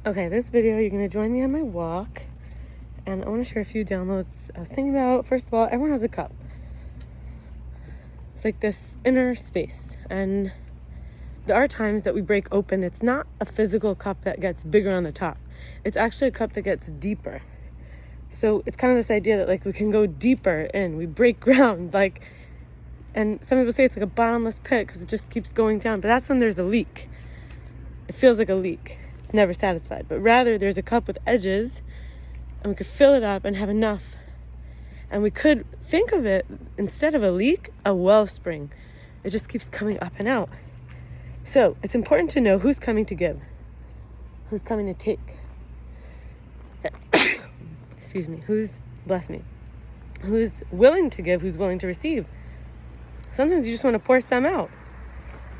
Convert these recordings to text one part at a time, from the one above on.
Okay, this video, you're going to join me on my walk, and I want to share a few downloads I was thinking about. First of all, everyone has a cup. It's like this inner space, and there are times that we break open. It's not a physical cup that gets bigger on the top. It's actually a cup that gets deeper. So it's kind of this idea that, like, we can go deeper in. We break ground, like, and some people say it's like a bottomless pit because it just keeps going down. But that's when there's a leak. It feels like a leak. It's never satisfied. But rather, there's a cup with edges, and we could fill it up and have enough. And we could think of it, instead of a leak, a wellspring. It just keeps coming up and out. So it's important to know who's coming to give, who's coming to take. Excuse me. Who's willing to give, who's willing to receive. Sometimes you just want to pour some out.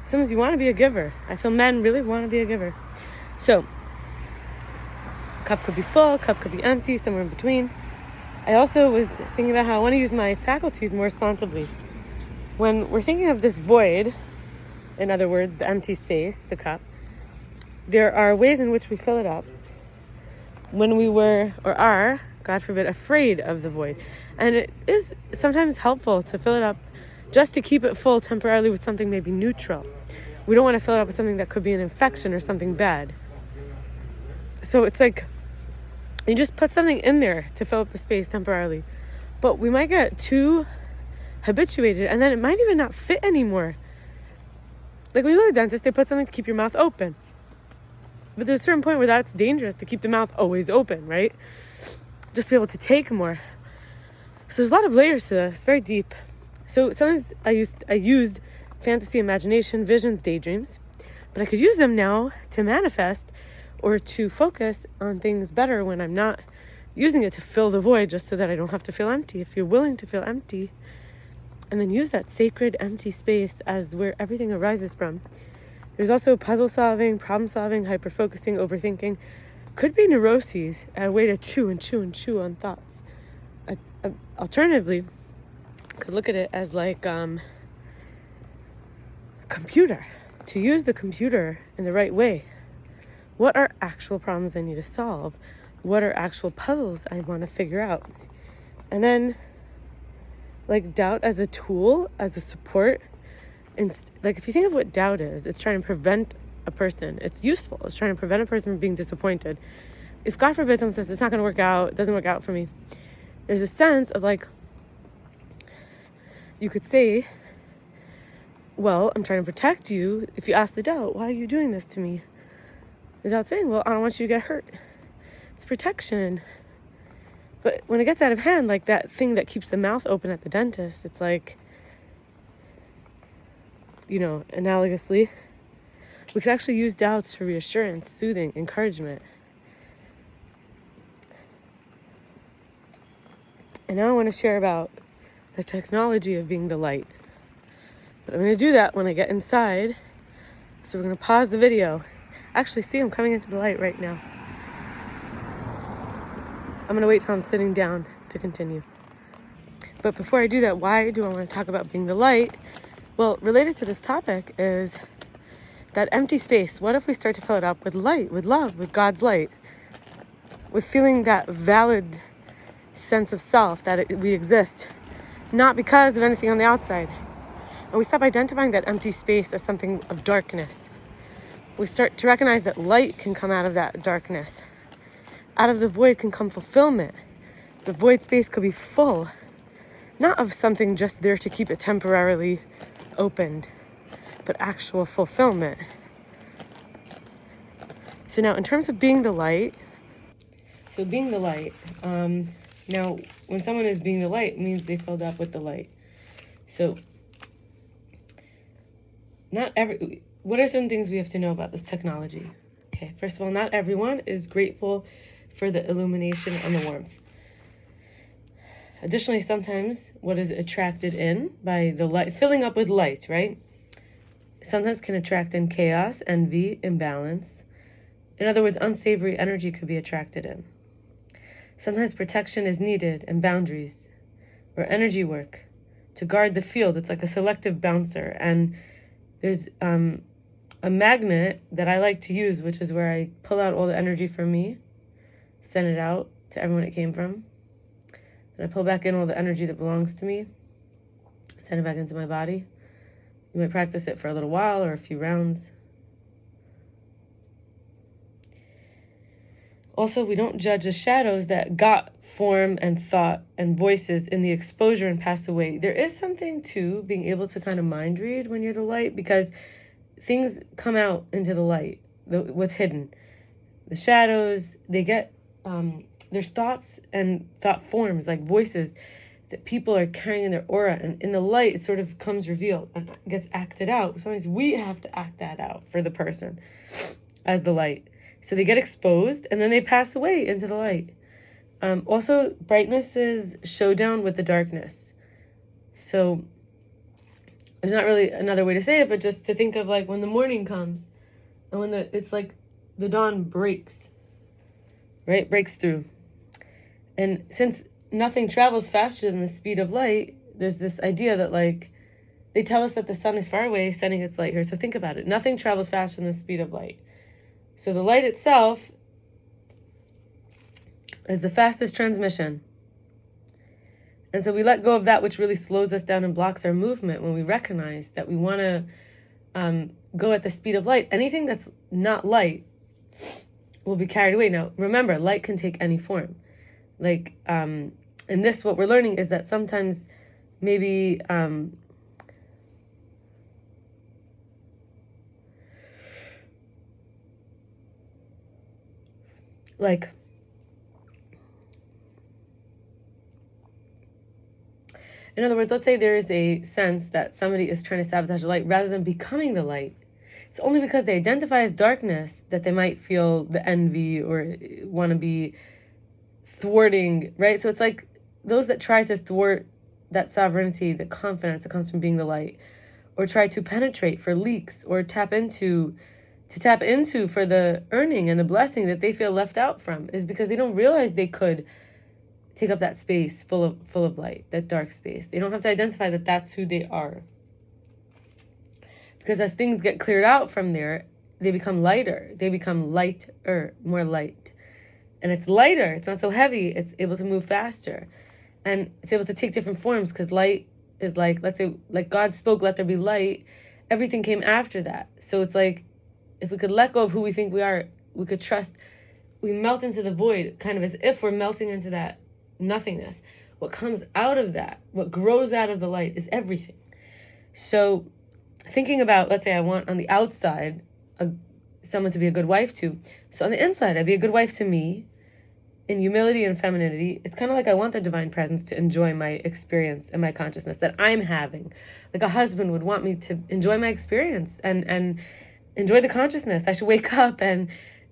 Sometimes you want to be a giver. I feel men really want to be a giver. So, cup could be full, cup could be empty, somewhere in between. I also was thinking about how I want to use my faculties more responsibly. When we're thinking of this void, in other words, the empty space, the cup, there are ways in which we fill it up when we were, or are, God forbid, afraid of the void. And it is sometimes helpful to fill it up just to keep it full temporarily with something maybe neutral. We don't want to fill it up with something that could be an infection or something bad. So it's like you just put something in there to fill up the space temporarily. But we might get too habituated, and then it might even not fit anymore. Like when you go to the dentist, they put something to keep your mouth open. But there's a certain point where that's dangerous, to keep the mouth always open, right? Just to be able to take more. So there's a lot of layers to this, very deep. So sometimes I used fantasy, imagination, visions, daydreams, but I could use them now to manifest or to focus on things better when I'm not using it to fill the void, just so that I don't have to feel empty. If you're willing to feel empty, and then use that sacred empty space as where everything arises from. There's also puzzle solving, problem solving, hyper focusing, overthinking. Could be neuroses, a way to chew and chew and chew on thoughts. Alternatively, could look at it as like computer, to use the computer in the right way. What are actual problems I need to solve? What are actual puzzles I want to figure out? And then, like, doubt as a tool, as a support. Like, if you think of what doubt is, it's trying to prevent a person. It's useful. It's trying to prevent a person from being disappointed. If, God forbid, someone says, it's not going to work out, it doesn't work out for me, there's a sense of, like, you could say, well, I'm trying to protect you. If you ask the doubt, why are you doing this to me? The doubt saying, well, I don't want you to get hurt. It's protection. But when it gets out of hand, like that thing that keeps the mouth open at the dentist, it's like, analogously, we could actually use doubts for reassurance, soothing, encouragement. And now I want to share about the technology of being the light. But I'm going to do that when I get inside. So we're going to pause the video. Actually, see, I'm coming into the light right now. I'm going to wait till I'm sitting down to continue. But before I do that, why do I want to talk about being the light? Well, related to this topic is that empty space. What if we start to fill it up with light, with love, with God's light, with feeling that valid sense of self, that we exist, not because of anything on the outside. And we stop identifying that empty space as something of darkness. We start to recognize that light can come out of that darkness. Out of the void can come fulfillment. The void space could be full, not of something just there to keep it temporarily opened, but actual fulfillment. So now, in terms of being the light, now, when someone is being the light, it means they filled up with the light. So, what are some things we have to know about this technology? Okay, first of all, not everyone is grateful for the illumination and the warmth. Additionally, sometimes what is attracted in by the light, filling up with light, right? Sometimes can attract in chaos, envy, imbalance. In other words, unsavory energy could be attracted in. Sometimes protection is needed and boundaries or energy work to guard the field. It's like a selective bouncer, and there's a a magnet that I like to use, which is where I pull out all the energy from me, send it out to everyone it came from. Then I pull back in all the energy that belongs to me, send it back into my body. You might practice it for a little while or a few rounds. Also, we don't judge the shadows that got form and thought and voices in the exposure and pass away. There is something to being able to kind of mind read when you're the light, because things come out into the light, what's hidden. The shadows, they get, there's thoughts and thought forms, like voices that people are carrying in their aura. And in the light, it sort of comes revealed and gets acted out. Sometimes we have to act that out for the person as the light. So they get exposed and then they pass away into the light. Also, brightness is showdown with the darkness. So there's not really another way to say it, but just to think of like when the morning comes and when it's like the dawn breaks, right? Breaks through. And since nothing travels faster than the speed of light, there's this idea that like they tell us that the sun is far away, sending its light here. So think about it. Nothing travels faster than the speed of light. So the light itself is the fastest transmission. And so we let go of that which really slows us down and blocks our movement when we recognize that we want to go at the speed of light. Anything that's not light will be carried away. Now, remember, light can take any form. Like, in this, what we're learning is that sometimes maybe like in other words, let's say there is a sense that somebody is trying to sabotage the light rather than becoming the light. It's only because they identify as darkness that they might feel the envy or want to be thwarting, right? So it's like those that try to thwart that sovereignty, the confidence that comes from being the light, or try to penetrate for leaks or tap into for the earning and the blessing that they feel left out from, is because they don't realize they could take up that space full of light, that dark space. They don't have to identify that that's who they are. Because as things get cleared out from there, they become lighter. They become lighter, more light. And it's lighter. It's not so heavy. It's able to move faster. And it's able to take different forms, because light is like, let's say, like God spoke, let there be light. Everything came after that. So it's like, if we could let go of who we think we are, we could trust, we melt into the void, kind of as if we're melting into that nothingness. What comes out of that, what grows out of the light, is everything. So thinking about, let's say I want on the outside someone to be a good wife to. So on the inside, I'd be a good wife to me in humility and femininity. It's kind of like I want the divine presence to enjoy my experience and my consciousness that I'm having. Like a husband would want me to enjoy my experience and enjoy the consciousness. I should wake up and,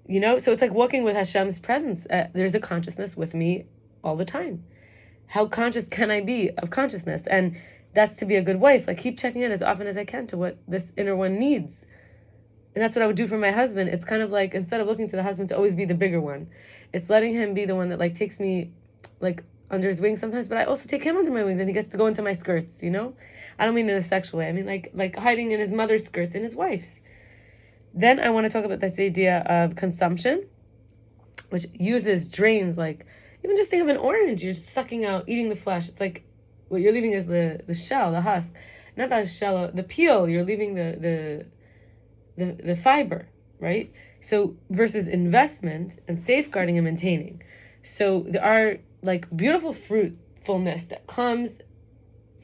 so it's like walking with Hashem's presence. There's a consciousness with me all the time. How conscious can I be of consciousness? And that's to be a good wife. Like keep checking in as often as I can to what this inner one needs. And that's what I would do for my husband. It's kind of like, instead of looking to the husband to always be the bigger one, it's letting him be the one that like takes me like under his wings sometimes, but I also take him under my wings and he gets to go into my skirts, I don't mean in a sexual way. I mean like hiding in his mother's skirts and his wife's. Then I want to talk about this idea of consumption, which drains, like, even just think of an orange. You're sucking out, eating the flesh. It's like what you're leaving is the shell, the husk. Not the shell, the peel. You're leaving the fiber, right? So versus investment and safeguarding and maintaining. So there are like beautiful fruitfulness that comes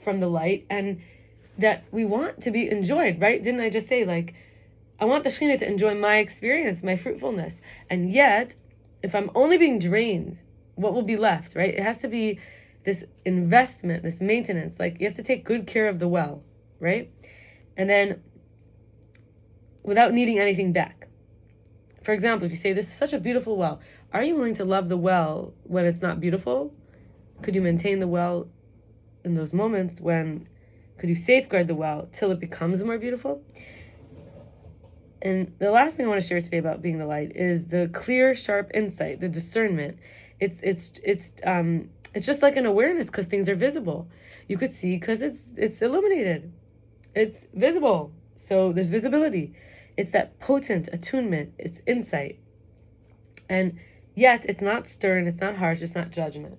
from the light and that we want to be enjoyed, right? Didn't I just say, like, I want the Shekhinah to enjoy my experience, my fruitfulness. And yet, if I'm only being drained, what will be left, right? It has to be this investment, this maintenance. Like, you have to take good care of the well, right? And then, without needing anything back. For example, if you say, this is such a beautiful well, are you willing to love the well when it's not beautiful? Could you maintain the well in those moments could you safeguard the well till it becomes more beautiful? And the last thing I want to share today about being the light is the clear, sharp insight, the discernment. It's just like an awareness, because things are visible. You could see because it's illuminated. It's visible. So there's visibility. It's that potent attunement. It's insight. And yet it's not stern, it's not harsh, it's not judgment.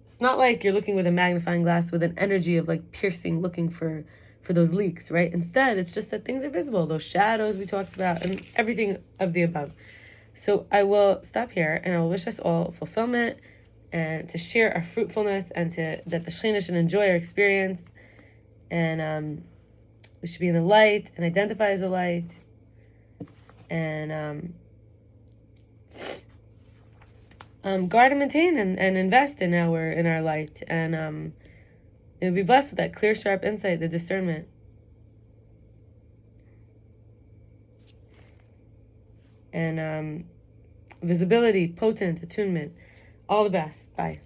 It's not like you're looking with a magnifying glass with an energy of like piercing, looking for those leaks, right? Instead, it's just that things are visible, those shadows we talked about, and everything of the above. So I will stop here, and I will wish us all fulfillment, and to share our fruitfulness, and that the Shekhinah should enjoy our experience, and we should be in the light and identify as the light, and guard and maintain and invest in our light, and be blessed with that clear, sharp insight, the discernment. And visibility, potent, attunement. All the best. Bye.